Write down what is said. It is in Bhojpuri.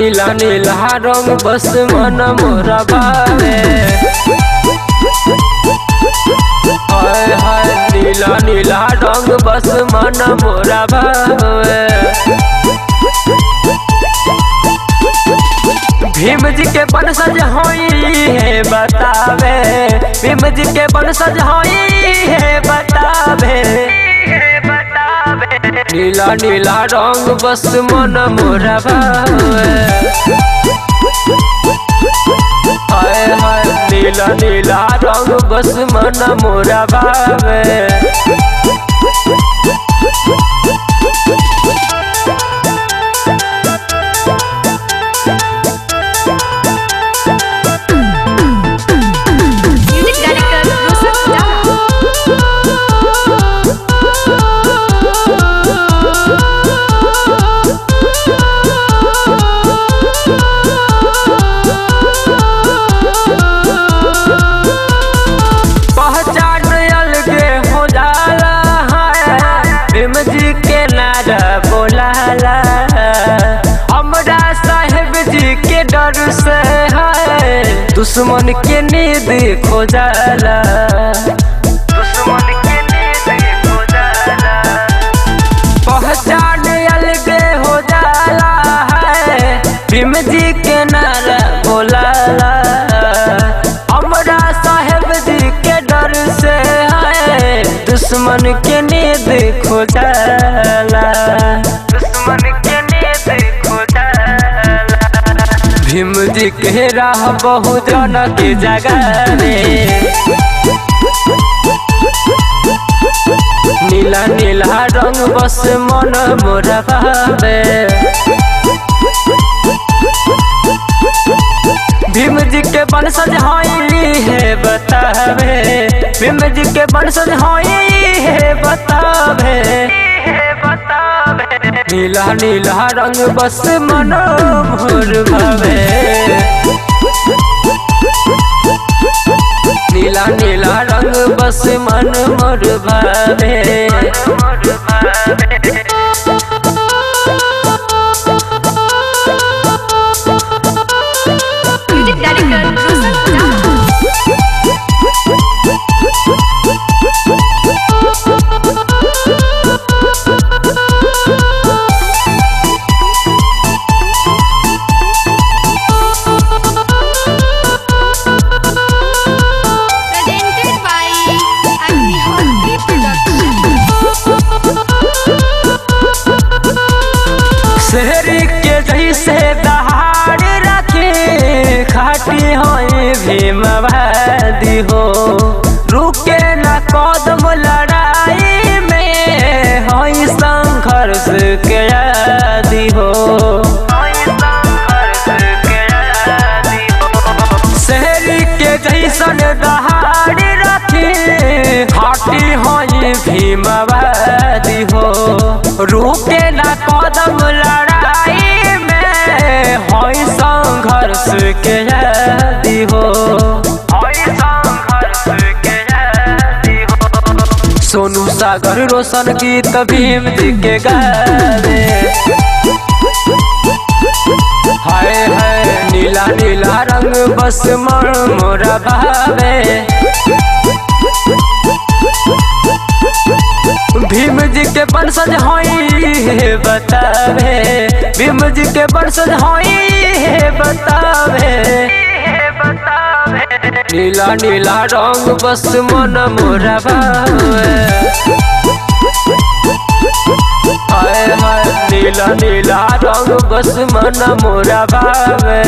नीला नीला रंग बस मन मोरा भावे। हाय हाय नीला नीला रंग बस मन मोरा भावे। भीम जी के बनसज होई है बतावे, भीम जी के बनसज होई है बतावे। नीला नीला रंग बस मन मोरा भावे। हाय हाय नीला नीला रंग बस मन मोरा भावे। भीम जी के नारा बोलाला हमरा साहेब जी के डर से है दुश्मन के नींद खो जाला। दुश्मन के नींद खो जाला, पहचान अलगे हो जाला है। भीम जी के नारा बोलाला हमरा साहेब जी के डर से है दुश्मन के नींद खो जाला। दुश्मन के नींद खो जाला। भीम जी के राह बहुत जन के जगह रे। नीला नीला रंग बस मन मोरा भावे। भीम जी के बनसज होई है बतावे, भीम जी के बनसज होई है बतावे। नीला नीला रंग बस मन मोर भावे। नीला नीला रंग बस मन मोर भावे। शहरी के जैसे दहाड़ रखे खाटी होई भीमवादी हो। रुके न कदम लड़ाई में होई संघर्ष के आदि हो। शहरी के जैसन दहाड़ रखे खाटी होई भीमवादी हो। रुके न कदम लड़ाई में होई संघर्ष के आदि हो। सोनू सागर रोशन गीत भीम जी के गावे। हाय हाय नीला नीला रंग बस मन मोरा भावे। भीम जी के बनसज होई है बतावे, भीम जी के बनसज होई है बतावे। नीला नीला रंग बस मन मोरा भावे। हाय हाय नीला नीला रंग बस मन मोरा भावे।